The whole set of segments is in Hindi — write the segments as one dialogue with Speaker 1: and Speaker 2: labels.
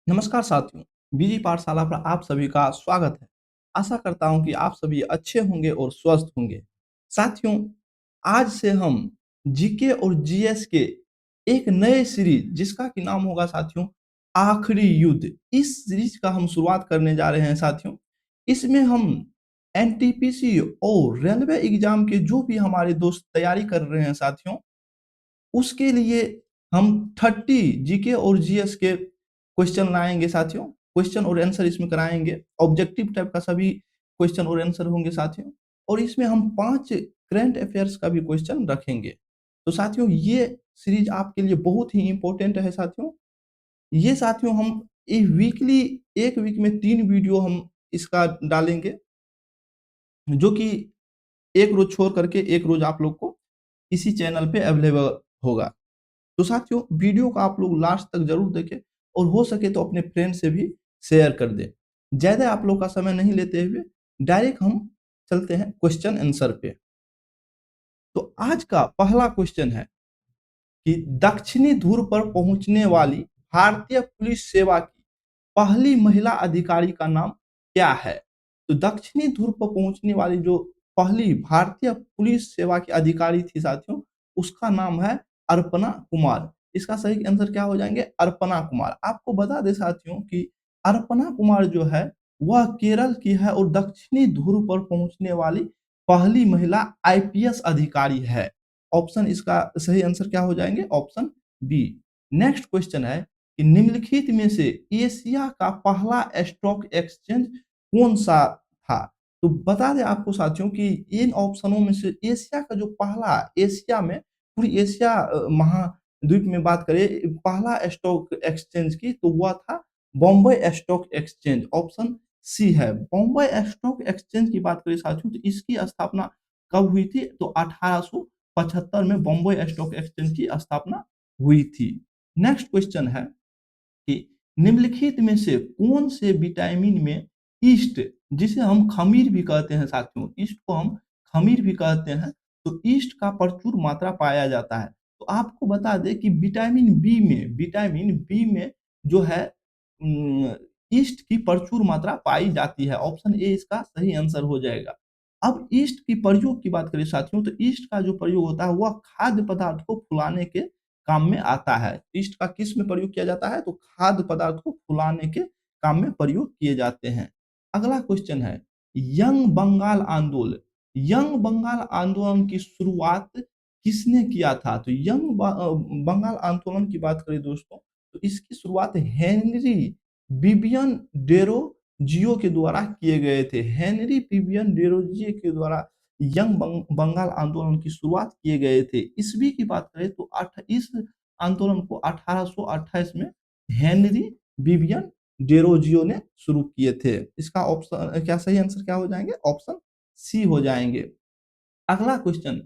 Speaker 1: नमस्कार साथियों, बीजी पाठशाला पर आप सभी का स्वागत है। आशा करता हूँ कि आप सभी अच्छे होंगे और स्वस्थ होंगे। साथियों, आज से हम जीके और जीएस के एक नए सीरीज जिसका कि नाम होगा साथियों आखिरी युद्ध। इस सीरीज का हम शुरुआत करने जा रहे हैं साथियों। इसमें हम एनटीपीसी और रेलवे एग्जाम के जो भी हमारे दोस्त तैयारी कर रहे हैं साथियों, उसके लिए हम 30 जीके और जीएस के क्वेश्चन लाएँगे साथियों। क्वेश्चन और आंसर इसमें कराएँगे। ऑब्जेक्टिव टाइप का सभी क्वेश्चन और आंसर होंगे साथियों। और इसमें हम 5 करंट अफेयर्स का भी क्वेश्चन रखेंगे। तो साथियों ये सीरीज आपके लिए बहुत ही इम्पोर्टेंट है साथियों। ये साथियों हम वीकली 1 वीक में 3 वीडियो हम इसका डालेंगे, जो कि 1 रोज़ छोड़ करके 1 रोज़ आप लोग को इसी चैनल पे अवेलेबल होगा। तो साथियों वीडियो को आप लोग लास्ट तक जरूर देखें और हो सके तो अपने फ्रेंड से भी शेयर कर दें। ज्यादा आप लोग का समय नहीं लेते हुए डायरेक्ट हम चलते हैं क्वेश्चन आंसर पे। तो आज का पहला क्वेश्चन है कि दक्षिणी ध्रुव पर पहुंचने वाली भारतीय पुलिस सेवा की पहली महिला अधिकारी का नाम क्या है? तो दक्षिणी ध्रुव पर पहुंचने वाली जो पहली भारतीय पुलिस सेवा की अधिकारी थी साथियों, उसका नाम है अर्पणा कुमार। इसका सही आंसर क्या हो जाएंगे? अर्पणा कुमार। आपको बता दें साथियों कि अर्पणा कुमार जो है वह केरल की है और दक्षिणी ध्रुव पर पहुंचने वाली पहली महिला आईपीएस अधिकारी है। ऑप्शन इसका सही आंसर क्या हो जाएंगे? Option B. नेक्स्ट क्वेश्चन है कि निम्नलिखित में से एशिया का पहला स्टॉक एक्सचेंज कौन सा था? तो बता दें आपको साथियों कि इन ऑप्शनों में से एशिया का जो पहला एशिया में पूरी एशिया महाद्वीप में बात करें पहला स्टॉक एक्सचेंज की तो वह था Bombay stock exchange. Option C है। बॉम्बे स्टॉक एक्सचेंज की बात करें साथियों तो इसकी स्थापना कब हुई थी? तो 1875 में बॉम्बे स्टॉक एक्सचेंज की स्थापना हुई थी। नेक्स्ट क्वेश्चन है कि निम्नलिखित में से कौन से विटामिन में ईस्ट, जिसे हम खमीर भी कहते हैं साथियों, ईस्ट को हम खमीर भी कहते हैं, तो ईस्ट का प्रचुर मात्रा पाया जाता है। तो आपको बता दें कि विटामिन बी में जो है ईस्ट की प्रचुर मात्रा पाई जाती है। ऑप्शन ए इसका सही आंसर हो जाएगा। अब ईस्ट की प्रयोग की बात करें साथियों तो ईस्ट का जो प्रयोग होता है वह खाद्य पदार्थ को फुलाने के काम में आता है। ईस्ट का किस में प्रयोग किया जाता है? तो खाद्य पदार्थ को फुलाने के काम में प्रयोग किए जाते हैं। अगला क्वेश्चन है यंग बंगाल आंदोलन। यंग बंगाल आंदोलन की शुरुआत किसने किया था? तो बंगाल आंदोलन की बात करें दोस्तों तो इसकी शुरुआत हेनरी बिबियन डेरो जियो के द्वारा किए गए थे। हेनरी बिबियन डेरोजियो के द्वारा बंगाल आंदोलन की शुरुआत किए गए थे। ईस्वी की बात करें तो इस आंदोलन को 1828 में हेनरी बिबियन डेरोजियो ने शुरू किए थे। इसका ऑप्शन क्या सही आंसर क्या हो जाएंगे? ऑप्शन सी हो जाएंगे। अगला क्वेश्चन,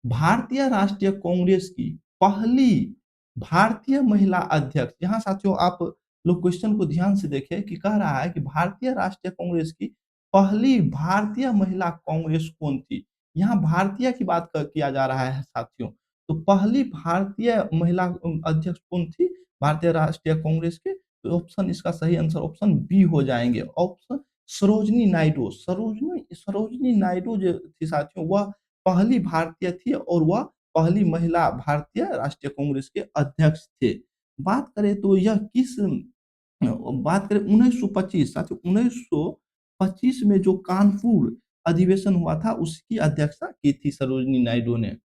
Speaker 1: भारतीय राष्ट्रीय कांग्रेस की पहली भारतीय महिला अध्यक्ष, यहाँ साथियों आप लोग क्वेश्चन को ध्यान से देखें कि कह रहा है कि भारतीय राष्ट्रीय कांग्रेस की पहली भारतीय महिला कांग्रेस कौन थी? यहाँ भारतीय की बात किया जा रहा है साथियों। तो पहली भारतीय महिला अध्यक्ष कौन थी भारतीय राष्ट्रीय कांग्रेस के? तो ऑप्शन इसका सही आंसर ऑप्शन बी हो जाएंगे। ऑप्शन सरोजनी नायडू। सरोजनी नायडू जो थी साथियों वह पहली भारतीय थी और वह पहली महिला भारतीय राष्ट्रीय कांग्रेस के अध्यक्ष थे। बात करें तो यह किस बात करें 1925 साथियों 1925 में जो कानपुर अधिवेशन हुआ था उसकी अध्यक्षता की थी सरोजनी नायडू ने।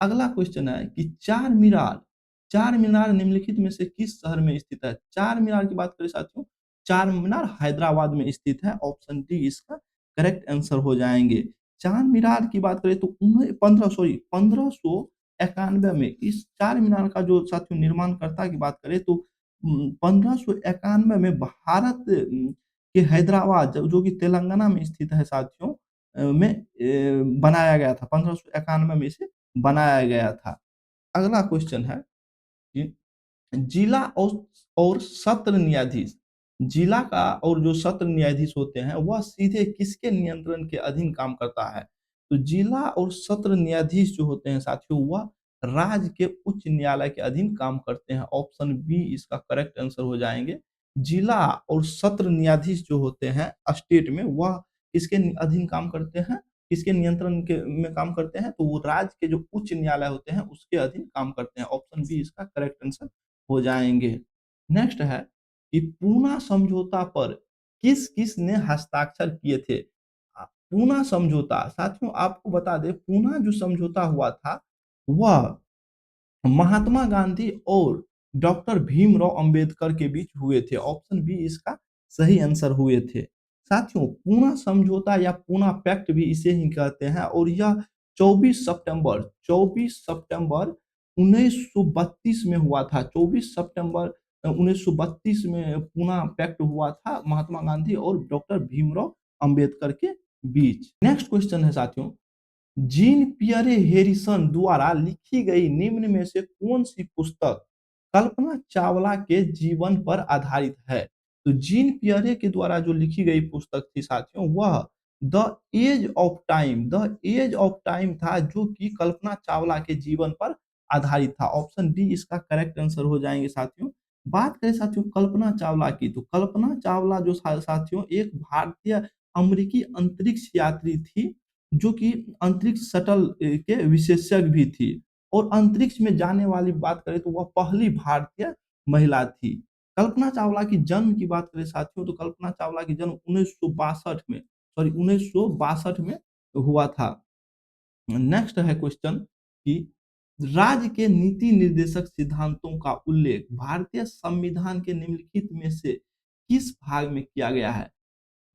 Speaker 1: अगला क्वेश्चन है कि चार मीनार निम्नलिखित में से किस शहर में स्थित है? चार मीनार की बात करें साथियों, चार मीनार हैदराबाद में स्थित है। ऑप्शन डी इसका करेक्ट आंसर हो जाएंगे। चार मीनार की बात करें तो 1591 में इस चार मीनार का जो साथियों निर्माणकर्ता की बात करें तो 1591 में भारत के हैदराबाद जो कि तेलंगाना में स्थित है साथियों बनाया गया था। 1591 में इसे बनाया गया था। अगला क्वेश्चन है कि जिला और सत्र न्यायाधीश, जिला का और जो सत्र न्यायाधीश होते हैं वह सीधे किसके नियंत्रण के अधीन काम करता है? तो जिला और सत्र न्यायाधीश जो होते हैं साथियों वह राज्य के उच्च न्यायालय के अधीन काम करते हैं। ऑप्शन बी इसका करेक्ट आंसर हो जाएंगे। जिला और सत्र न्यायाधीश जो होते हैं स्टेट में, वह किसके अधीन काम करते हैं, किसके नियंत्रण के में काम करते हैं, तो वो राज्य के जो उच्च न्यायालय होते हैं उसके अधीन काम करते हैं। ऑप्शन बी इसका करेक्ट आंसर हो जाएंगे। नेक्स्ट है कि पूना समझौता पर किस किस ने हस्ताक्षर किए थे। पूना समझौता, साथियों आपको बता दें, पूना जो समझौता हुआ था वह महात्मा गांधी और डॉक्टर भीमराव अंबेडकर के बीच हुए थे। ऑप्शन बी इसका सही आंसर हुए थे। साथियों पूना समझौता या पूना पैक्ट भी इसे ही कहते हैं और यह 24 सितंबर 1932 में हुआ था। 24 सितंबर 1932 में पूना पैक्ट हुआ था महात्मा गांधी और डॉक्टर भीमराव अंबेडकर के बीच। नेक्स्ट क्वेश्चन है साथियों, जीन पियरे हैरिसन द्वारा लिखी गई निम्न में से कौन सी पुस्तक कल्पना चावला के जीवन पर आधारित है। तो जीन पियरे के द्वारा जो लिखी गई पुस्तक थी साथियों वह the age of time, the age of time था, जो कि कल्पना चावला के जीवन पर आधारित था। ऑप्शन डी इसका करेक्ट आंसर हो जाएंगे साथियों। बात करें साथियों कल्पना चावला की, तो कल्पना चावला जो साथियों एक भारतीय अमेरिकी अंतरिक्ष यात्री थी, जो कि अंतरिक्ष शटल के विशेषज्ञ भी थी और अंतरिक्ष में जाने वाली बात करें तो वह पहली भारतीय महिला थी। कल्पना चावला की जन्म की बात करें साथियों, तो कल्पना चावला की जन्म 1962 में हुआ था। नेक्स्ट है क्वेश्चन कि राज्य के नीति निर्देशक सिद्धांतों का उल्लेख भारतीय संविधान के निम्नलिखित में से किस भाग में किया गया है।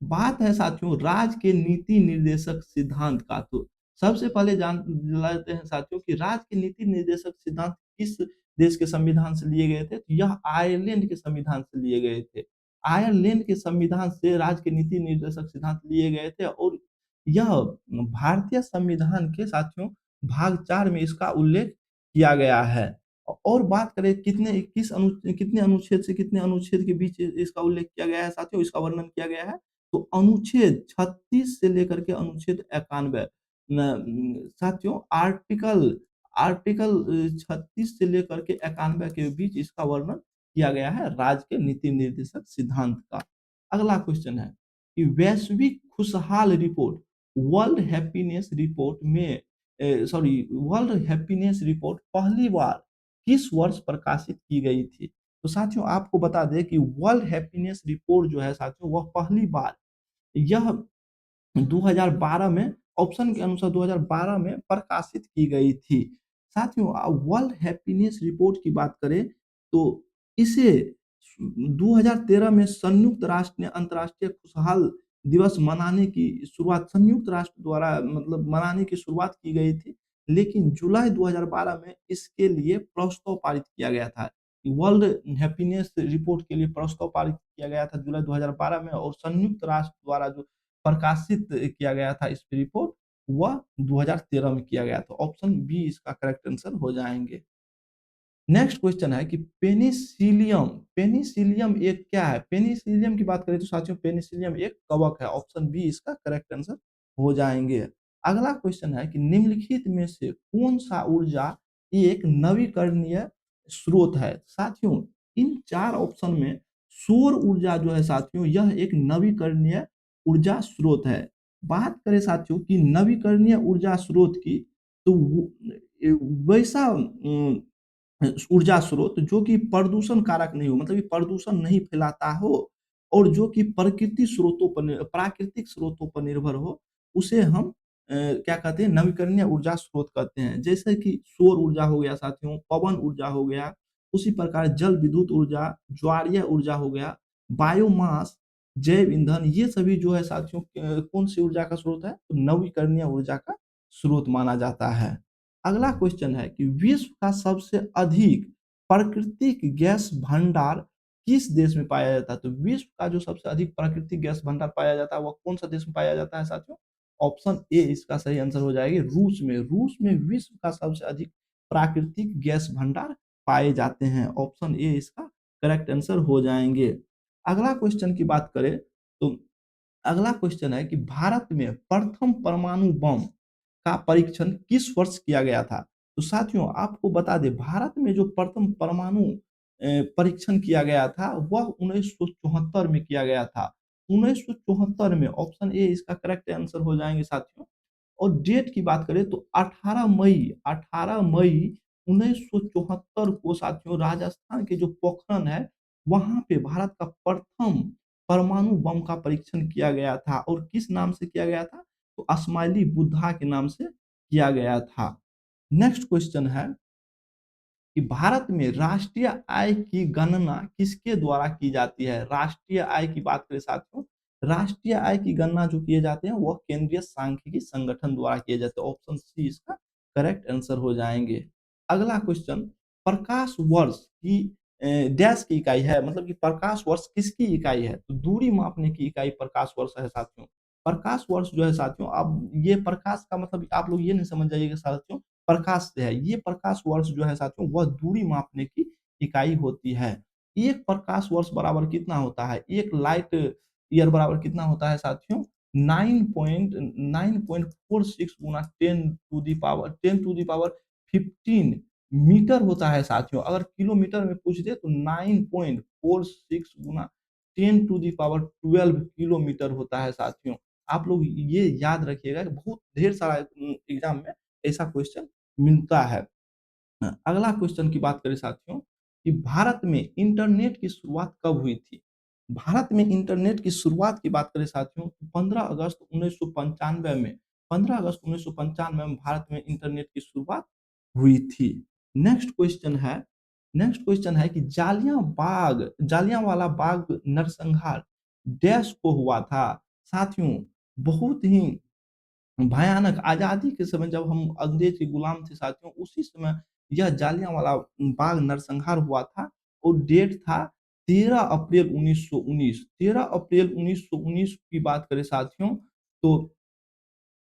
Speaker 1: बात है साथियों राज्य के नीति निर्देशक सिद्धांत का, तो सबसे पहले जान लेते हैं साथियों कि राज्य के नीति निर्देशक सिद्धांत किस देश के संविधान से लिए गए थे, तो यह आयरलैंड के संविधान से लिए गए थे। आयरलैंड के संविधान से राज्य के नीति निर्देशक सिद्धांत लिए गए थे और यह भारतीय संविधान के साथियों भाग 4 में इसका उल्लेख किया गया है। और बात करें कितने अनुच्छेद से कितने अनुच्छेद के बीच इसका उल्लेख किया गया है साथियों, इसका वर्णन किया गया है, तो अनुच्छेद 36 से लेकर के अनुच्छेद 91 साथियों आर्टिकल आर्टिकल 36 से लेकर के 91 के बीच इसका वर्णन किया गया है राज्य के नीति निर्देशक सिद्धांत का। अगला क्वेश्चन है कि वैश्विक खुशहाल रिपोर्ट वर्ल्ड हैप्पीनेस रिपोर्ट में वर्ल्ड हैप्पीनेस रिपोर्ट पहली बार किस वर्ष प्रकाशित की गई थी। तो साथियों आपको बता दें कि वर्ल्ड हैप्पीनेस रिपोर्ट जो है साथियों वह पहली बार यह 2012 में, ऑप्शन के अनुसार 2012 में प्रकाशित की गई थी। साथियों वर्ल्ड हैप्पीनेस रिपोर्ट की बात करें तो इसे 2013 में संयुक्त राष्ट्र ने अंतर्राष्ट्रीय खुशहाल दिवस मनाने की शुरुआत संयुक्त राष्ट्र द्वारा मतलब मनाने की शुरुआत की गई थी, लेकिन जुलाई 2012 में इसके लिए प्रस्ताव पारित किया गया था। वर्ल्ड हैप्पीनेस रिपोर्ट के लिए प्रस्ताव पारित किया गया था जुलाई 2012 में और संयुक्त राष्ट्र द्वारा जो प्रकाशित किया गया था इस रिपोर्ट वह 2013 में किया गया था। ऑप्शन बी इसका करेक्ट आंसर हो जाएंगे। नेक्स्ट क्वेश्चन है कि पेनिसिलियम, पेनिसिलियम एक क्या है। पेनिसिलियम की बात करें तो साथियों पेनिसिलियम एक कवक है। ऑप्शन बी इसका करेक्ट आंसर हो जाएंगे। अगला क्वेश्चन है कि निम्नलिखित में से कौन सा ऊर्जा एक नवीकरणीय स्रोत है। साथियों इन चार ऑप्शन में सौर ऊर्जा जो है साथियों यह एक नवीकरणीय ऊर्जा स्रोत है। बात करें साथियों कि नवीकरणीय ऊर्जा स्रोत की, तो वैसा ऊर्जा स्रोत जो कि प्रदूषण कारक नहीं हो, मतलब कि प्रदूषण नहीं फैलाता हो और जो कि प्राकृतिक स्रोतों पर निर्भर हो, उसे हम क्या कहते हैं नवीकरणीय ऊर्जा स्रोत कहते हैं। जैसे कि सौर ऊर्जा हो गया साथियों, पवन ऊर्जा हो गया, उसी प्रकार जल विद्युत ऊर्जा, ज्वारीय ऊर्जा हो गया, बायोमास, जैव ईंधन, ये सभी जो है साथियों कौन सी ऊर्जा का स्रोत है, तो नवीकरणीय ऊर्जा का स्रोत माना जाता है। अगला क्वेश्चन है कि विश्व का सबसे अधिक प्राकृतिक गैस भंडार किस देश में पाया जाता है। तो विश्व का जो सबसे अधिक प्राकृतिक गैस भंडार पाया जाता है वह कौन सा देश में पाया जाता है साथियों। ऑप्शन ए इसका सही आंसर हो जाएगी रूस में। रूस में विश्व का सबसे अधिक प्राकृतिक गैस भंडार पाए जाते हैं। ऑप्शन ए इसका करेक्ट आंसर हो जाएंगे। अगला क्वेश्चन की बात करें तो अगला क्वेश्चन है कि भारत में प्रथम परमाणु बम का परीक्षण किस वर्ष किया गया था। तो साथियों आपको बता दें भारत में जो प्रथम परमाणु परीक्षण किया गया था, वह 1974 में किया गया था। 1974 में ऑप्शन ए इसका करेक्ट आंसर हो जाएँगे साथियों। और डेट की बात करें तो 18 मई 1974 को साथियों राजस्थान के जो पोखरन है, वहाँ पे भारत का प्रथम परमाणु बम का परीक्षण किया गया था और किस नाम से किया गया था? तो अस्माइली बुद्धा के नाम से किया गया था। नेक्स्ट क्वेश्चन है कि भारत में राष्ट्रीय आय की गणना किसके द्वारा की जाती है? राष्ट्रीय आय की बात करें साथियों, राष्ट्रीय आय की गणना जो किए जाते हैं वह केंद्रीय सांख्यिकी संगठन द्वारा किए जाते हैं। ऑप्शन सी इसका करेक्ट आंसर हो जाएँगे। अगला क्वेश्चन प्रकाश वर्ष की डैश की इकाई है मतलब कि प्रकाश वर्ष किसकी इकाई है? तो दूरी मापने की इकाई प्रकाश वर्ष है साथियों। प्रकाश वर्ष जो है साथियों अब ये प्रकाश का मतलब आप लोग ये नहीं समझ जाइएगा साथियों प्रकाश से है। ये प्रकाश वर्ष जो है साथियों वह दूरी मापने की इकाई होती है। 1 प्रकाश वर्ष बराबर कितना होता है? 1 लाइट ईयर बराबर कितना होता है साथियों? 9.46 गुना 10 टू द पावर 15 मीटर होता है साथियों। अगर किलोमीटर में पूछ दे तो 9.46 गुना 10 टू द पावर 12 किलोमीटर होता है साथियों। आप लोग ये याद रखिएगा कि बहुत ढेर सारा एग्ज़ाम में ऐसा क्वेश्चन मिलता है। अगला क्वेश्चन की बात करें साथियों कि भारत में इंटरनेट की शुरुआत कब हुई थी? भारत में इंटरनेट की शुरुआत की बात करें साथियों 15 अगस्त 1995 में 15 अगस्त 1995 में भारत में इंटरनेट की शुरुआत हुई थी। नेक्स्ट क्वेश्चन है नेक्स्ट क्वेश्चन है कि जालियांवाला बाग नरसंहार डैश को हुआ था? साथियों बहुत ही भयानक आज़ादी के समय जब हम अंग्रेज के गुलाम थे साथियों, उसी समय यह जालियांवाला बाग नरसंहार हुआ था और डेट था 13 अप्रैल 1919। 13 अप्रैल 1919 की बात करें साथियों, तो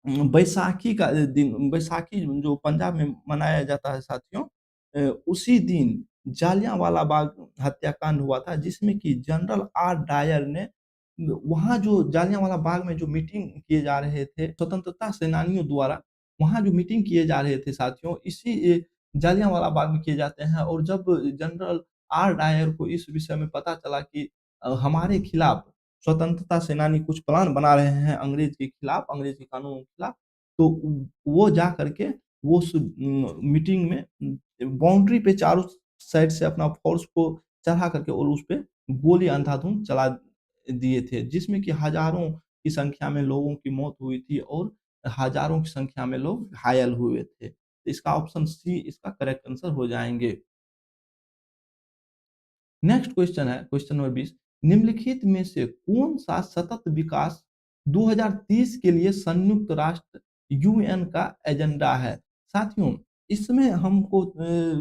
Speaker 1: बैसाखी का दिन बैसाखी जो पंजाब में मनाया जाता है साथियों उसी दिन जालियांवाला बाग हत्याकांड हुआ था जिसमें कि जनरल आर डायर ने वहाँ जो जालियांवाला बाग में जो मीटिंग किए जा रहे थे स्वतंत्रता सेनानियों द्वारा वहाँ जो मीटिंग किए जा रहे थे साथियों इसी जालियांवाला बाग में किए जाते हैं और जब जनरल आर डायर को इस विषय में पता चला कि हमारे खिलाफ स्वतंत्रता सेनानी कुछ प्लान बना रहे हैं अंग्रेज के खिलाफ, अंग्रेज के कानूनों के खिलाफ, तो वो जा करके वो उस मीटिंग में बाउंड्री पे चारों साइड से अपना फ़ोर्स को चढ़ा करके और उसपे गोली अंधाधुंध चला दिए थे, जिसमें कि हज़ारों की संख्या में लोगों की मौत हुई थी और हज़ारों की संख्या में लोग घायल हुए थे। तो इसका ऑप्शन सी इसका करेक्ट आंसर हो जाएँगे। नेक्स्ट क्वेश्चन है क्वेश्चन नंबर 20 निम्नलिखित में से कौन-सा सतत विकास 2030 के लिए संयुक्त राष्ट्र यूएन का एजेंडा है? साथियों, इसमें हमको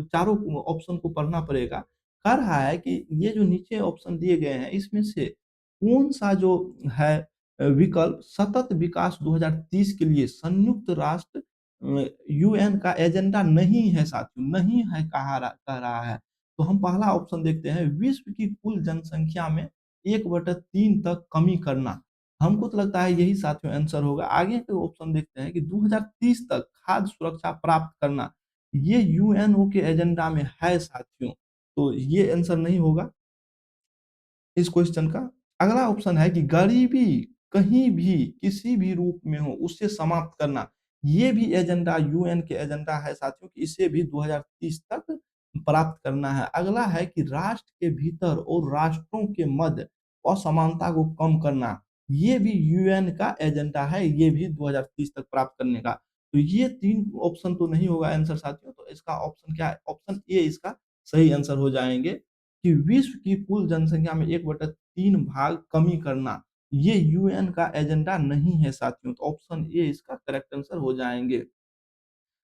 Speaker 1: चारों ऑप्शन को पढ़ना पड़ेगा। कह रहा है कि ये जो नीचे ऑप्शन दिए गए हैं, इसमें से कौन-सा जो है विकल्प सतत विकास 2030 के लिए संयुक्त राष्ट्र यूएन का एजेंडा नहीं है साथियों, नहीं है कह रहा है। तो हम पहला ऑप्शन देखते हैं विश्व की कुल जनसंख्या में 1/3 तक कमी करना। हमको तो लगता है यही साथियों आंसर होगा। आगे के ऑप्शन देखते हैं कि 2030 तक खाद्य सुरक्षा प्राप्त करना। ये यूएनओ के एजेंडा में है साथियों। तो ये आंसर नहीं होगा इस क्वेश्चन का। अगला ऑप्शन है कि गरीबी कहीं भी, किसी भी रूप में हो, उसे समाप्त करना। ये भी एजेंडा यूएन के एजेंडा है साथियों कि इसे भी 2030 तक प्राप्त करना है। अगला है कि राष्ट्र के भीतर और राष्ट्रों के मध्य असमानता को कम करना। ये भी यूएन का एजेंडा है, ये भी 2030 तक प्राप्त करने का। तो ये 3 ऑप्शन तो नहीं होगा आंसर साथियों, तो इसका ऑप्शन क्या है? ऑप्शन ए इसका सही आंसर हो जाएँगे। कि विश्व की कुल जनसंख्या में 1/3 भाग कमी करना, ये यूएन का एजेंडा नहीं है साथियों, तो ऑप्शन ए इसका करेक्ट आंसर हो जाएँगे।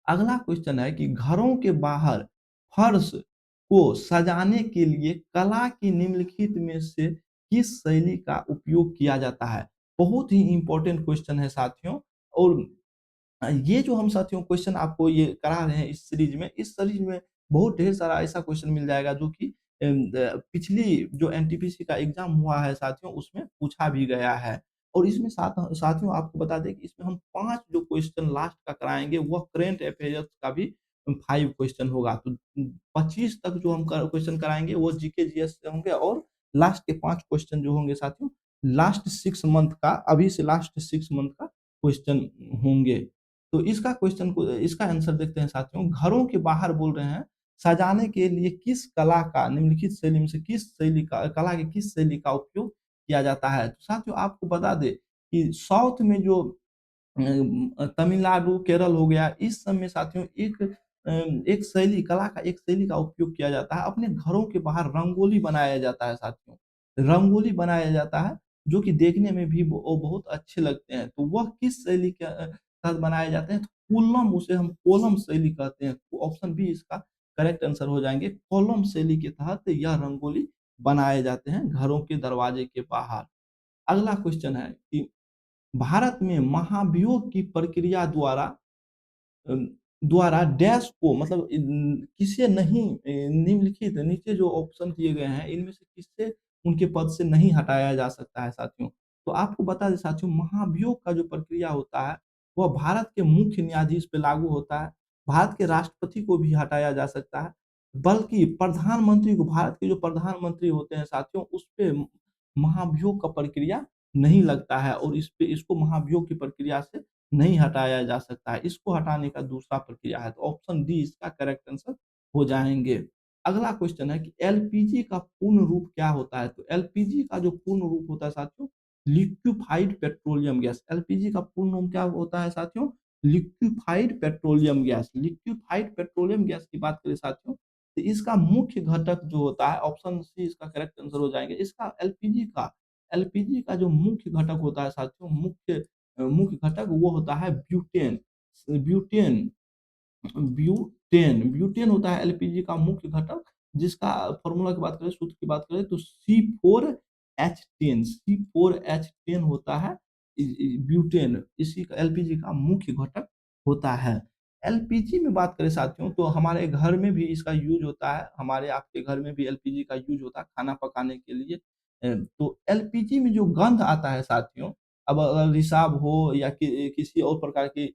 Speaker 1: अगला क्वेश्चन है कि घरों के बाहर फर्श को सजाने के लिए कला की निम्नलिखित में से किस शैली का उपयोग किया जाता है? बहुत ही इम्पोर्टेंट क्वेश्चन है साथियों और ये जो हम साथियों क्वेश्चन आपको ये करा रहे हैं इस सीरीज में बहुत ढेर सारा ऐसा क्वेश्चन मिल जाएगा जो कि पिछली जो एनटीपीसी का एग्ज़ाम हुआ है साथियों उसमें पूछा भी गया है। और इसमें साथियों आपको बता दें कि इसमें हम 5 जो क्वेश्चन लास्ट का कराएँगे वह करंट अफेयर्स का भी 5 क्वेश्चन होगा। तो 25 तक जो हम क्वेश्चन कराएँगे वो जीके जीएस से होंगे और लास्ट के 5 क्वेश्चन जो होंगे साथियों, लास्ट 6 मंथ का, अभी से लास्ट 6 मंथ का क्वेश्चन होंगे। तो इसका आंसर देखते हैं साथियों। घरों के बाहर बोल रहे हैं, सजाने के लिए किस कला का निम्नलिखित शैली में से किस शैली का कला की किस शैली का उपयोग किया जाता है? तो साथियों आपको बता दें कि साउथ में जो तमिलनाडु, केरल हो गया, इस सब में साथियों एक शैली कला का एक शैली का उपयोग किया जाता है। अपने घरों के बाहर रंगोली बनाया जाता है साथियों। रंगोली बनाया जाता है, जो कि देखने में भी वो बहुत अच्छे लगते हैं। तो वह किस शैली के तहत बनाए जाते हैं? तो कोल्लम, उसे हम कोलम शैली कहते हैं। तो ऑप्शन बी इसका करेक्ट आंसर हो जाएँगे। कोल्लम शैली के तहत यह रंगोली बनाए जाते हैं घरों के दरवाजे के बाहर। अगला क्वेश्चन है कि भारत में महाभियोग की प्रक्रिया अ, द्वारा डैश को मतलब किसे नहीं निम्नलिखित नीचे जो ऑप्शन दिए गए हैं, इनमें से किससे उनके पद से नहीं हटाया जा सकता है साथियों। तो आपको बता दें साथियों, महाभियोग का जो प्रक्रिया होता है, वह भारत के मुख्य न्यायाधीश पे लागू होता है। भारत के राष्ट्रपति को भी हटाया जा सकता है, बल्कि प्रधानमंत्री को, भारत के जो प्रधानमंत्री होते हैं साथियों, उसपे महाभियोग का प्रक्रिया नहीं लगता है और इसको महाभियोग की प्रक्रिया से नहीं हटाया जा सकता है। इसको हटाने का दूसरा प्रक्रिया है। तो ऑप्शन डी इसका करेक्ट आंसर हो जाएँगे। अगला क्वेश्चन है कि एलपीजी का पूर्ण रूप क्या होता है? तो एलपीजी का जो पूर्ण रूप होता है साथियों, लिक्विफाइड पेट्रोलियम गैस। एलपीजी का पूर्ण रूप क्या होता है साथियों? Liquefied petroleum gas. Liquefied petroleum gas की बात करें साथियों, तो इसका मुख्य घटक जो होता है, ऑप्शन सी इसका करेक्ट आंसर हो जाएँगे। इसका एलपीजी का जो मुख्य घटक होता है साथियों, मुख्य घटक वो होता है ब्यूटेन। ब्यूटेन ब्यूटेन होता है एलपीजी का मुख्य घटक, जिसका फ़ॉर्मूला की बात करें, सूत्र की बात करें तो C4H10 होता है ब्यूटेन, इसी का एलपीजी का मुख्य घटक होता है। एलपीजी में बात करें साथियों, तो हमारे घर में भी इसका यूज़ होता है, हमारे आपके घर में भी एलपीजी का यूज़ होता है खाना पकाने के लिए। तो एलपीजी में जो गंध आता है साथियों, अब अगर रिसाव हो या किसी और प्रकार की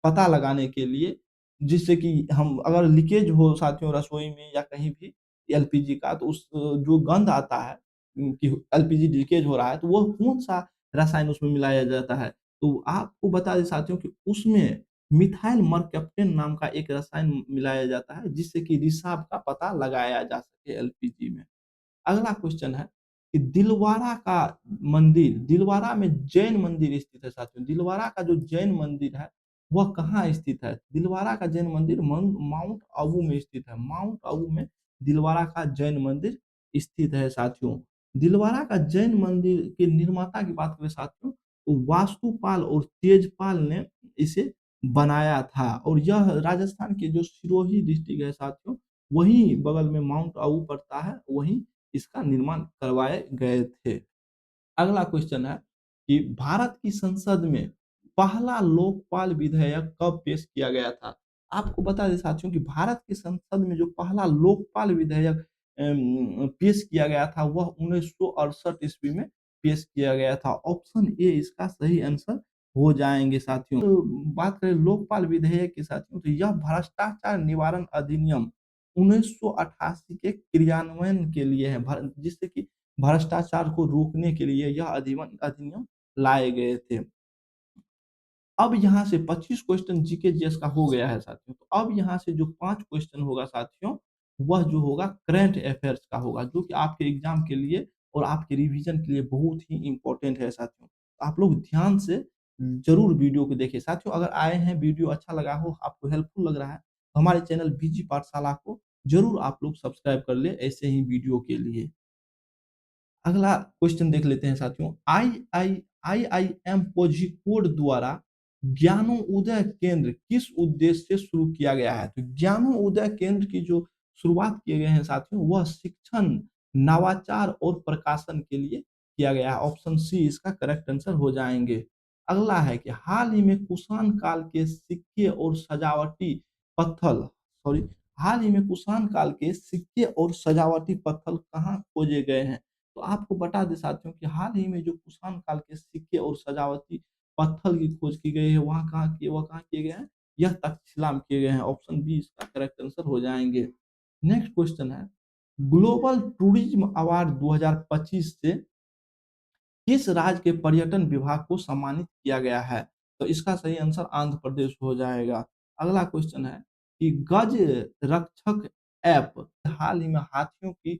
Speaker 1: पता लगाने के लिए, जिससे कि हम अगर लीकेज हो साथियों रसोई में या कहीं भी एलपीजी का, तो जो गंध आता है कि एलपीजी लीकेज हो रहा है, तो वो कौन-सा रसायन उसमें मिलाया जाता है? तो आपको बता दें साथियों कि उसमें मिथाइल मरकैप्टेन नाम का एक रसायन मिलाया जाता है, जिससे कि रिसाव का पता लगाया जा सके एलपीजी में। अगला क्वेश्चन है कि दिलवारा में जैन मंदिर स्थित है साथियों। दिलवारा का जो जैन मंदिर है, वह कहाँ स्थित है? दिलवारा का जैन मंदिर माउंट आबू में स्थित है। माउंट आबू में दिलवारा का जैन मंदिर स्थित है साथियों। दिलवारा का जैन मंदिर के निर्माता की बात करें साथियों, तो वास्तुपाल और तेजपाल ने इसे बनाया था और यह राजस्थान के जो सिरोही डिस्ट्रिक्ट है साथियों, वहीं बगल में माउंट आबू पड़ता है, वहीं इसका निर्माण करवाए गए थे। अगला क्वेश्चन है कि भारत की संसद में पहला लोकपाल विधेयक कब पेश किया गया था? आपको बता दें साथियों कि भारत की संसद में जो पहला लोकपाल विधेयक पेश किया गया था, वह 1968 ईस्वी में पेश किया गया था। ऑप्शन ए इसका सही आंसर हो जाएँगे साथियों। तो बात करें लोकपाल विधेयक की साथियों, तो यह भ्रष्टाचार निवारण अधिनियम 1988 के क्रियान्वयन के लिए है, जिससे कि भ्रष्टाचार को रोकने के लिए यह अधिनियम लाए गए थे। अब यहाँ से 25 क्वेश्चन जीके जीएस का हो गया है साथियों। तो अब यहाँ से जो 5 क्वेश्चन होगा साथियों, वह जो होगा करंट अफेयर्स का होगा, जो कि आपके एग्ज़ाम के लिए और आपके रिवीजन के लिए बहुत ही इम्पोर्टेंट है साथियों। तो आप लोग ध्यान से ज़रूर वीडियो को देखिए। साथियों अगर आए हैं, वीडियो अच्छा लगा हो, आपको हेल्पफुल लग रहा है, तो हमारे चैनल बीजी पाठशाला को ज़रूर आप लोग सब्सक्राइब कर लें ऐसे ही वीडियो के लिए। अगला क्वेश्चन देख लेते हैं साथियों। आईआईएम कोझिकोड द्वारा ज्ञानोदय केंद्र किस उद्देश्य से शुरू किया गया है? तो ज्ञानोदय केंद्र की जो शुरुआत किए गए हैं साथियों, वह शिक्षण, नवाचार और प्रकाशन के लिए किया गया है। ऑप्शन सी इसका करेक्ट आंसर हो जाएँगे। अगला है कि हाल ही में कुषाण काल के सिक्के और सजावटी पत्थर सॉरी हाल ही में कुषाण काल के सिक्के और सजावटी पत्थर कहाँ खोजे गए हैं? तो आपको बता दें साथियों कि हाल ही में जो कुषाण काल के सिक्के और सजावटी पत्थर की खोज की गई है, वह कहाँ किए गए हैं? यह तक्षशिला में किए गए हैं। ऑप्शन बी इसका करेक्ट आंसर हो जाएँगे। नेक्स्ट क्वेश्चन है, ग्लोबल टूरिज्म अवार्ड 2025 से किस राज्य के पर्यटन विभाग को सम्मानित किया गया है? तो इसका सही आंसर आंध्र प्रदेश हो जाएगा। अगला क्वेश्चन है कि गज रक्षक ऐप हाल ही में हाथियों की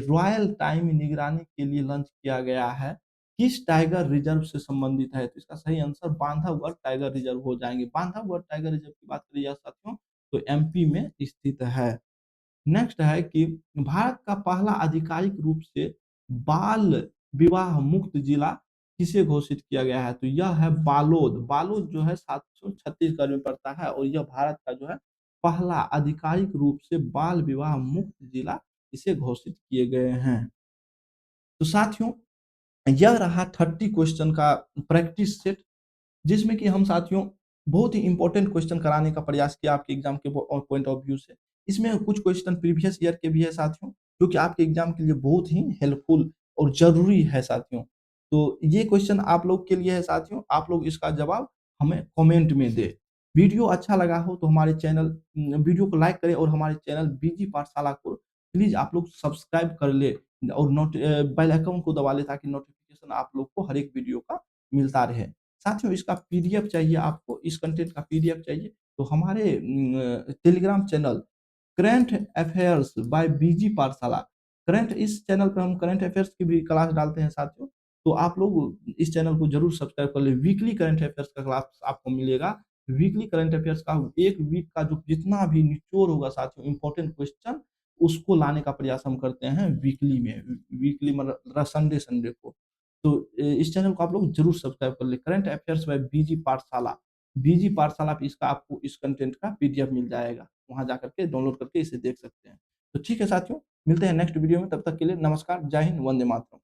Speaker 1: रॉयल टाइम निगरानी के लिए लॉन्च किया गया है। किस टाइगर रिजर्व से संबंधित है? तो इसका सही आंसर बांधवगढ़ टाइगर रिजर्व हो जाएँगे। बांधवगढ़ टाइगर रिजर्व की बात करी जाए साथियों, तो एमपी में स्थित है। नेक्स्ट है कि भारत का पहला आधिकारिक रूप से बाल विवाह मुक्त जिला किसे घोषित किया गया है? तो यह है बालोद। बालोद जो है साथियों छत्तीसगढ़ में पड़ता है और यह भारत का जो है पहला आधिकारिक रूप से बाल विवाह मुक्त जिला इसे घोषित किए गए हैं। तो साथियों यह रहा 30 क्वेश्चन का प्रैक्टिस सेट, जिसमें कि हम साथियों बहुत ही इम्पोर्टेंट क्वेश्चन कराने का प्रयास किया आपके एग्जाम के पॉइंट ऑफ व्यू से। इसमें कुछ क्वेश्चन प्रीवियस ईयर के भी है साथियों, जो कि आपके एग्जाम के लिए बहुत ही हेल्पफुल और ज़रूरी है साथियों। तो ये क्वेश्चन आप लोग के लिए है साथियों, आप लोग इसका जवाब हमें कमेंट में दें। वीडियो अच्छा लगा हो तो हमारे चैनल वीडियो को लाइक करें और हमारे चैनल बीजी पाठशाला को प्लीज़ आप लोग सब्सक्राइब कर ले और बेल आइकन को दबा लें ताकि नोटिफ़िकेशन आप लोग को हर एक वीडियो का मिलता रहे। साथियों इसका पीडीएफ चाहिए आपको, इस कंटेंट का पीडीएफ चाहिए तो हमारे Telegram channel current affairs by BG Pathshala, current इस चैनल पे हम करंट अफेयर्स की भी क्लास डालते हैं साथियों, तो आप लोग इस चैनल को जरूर सब्सक्राइब कर लें। वीकली करंट अफेयर्स का क्लास आपको मिलेगा। वीकली करंट अफेयर्स का एक वीक का जो जितना भी निचोड़ होगा साथियों इंपॉर्टेंट क्वेश्चन, उसको लाने का प्रयास हम करते हैं वीकली में, वीकली मतलब संडे संडे को। तो इस चैनल को आप लोग जरूर सब्सक्राइब कर लें। करंट अफेयर्स बाय बीजी पाठशाला, बीजी पाठशाला पे इसका आपको इस कंटेंट का पीडीएफ मिल जाएगा। वहाँ जाकर के डाउनलोड करके इसे देख सकते हैं। तो ठीक है साथियों, मिलते हैं नेक्स्ट वीडियो में, तब तक के लिए नमस्कार, जय हिंद, वंदे मातरम।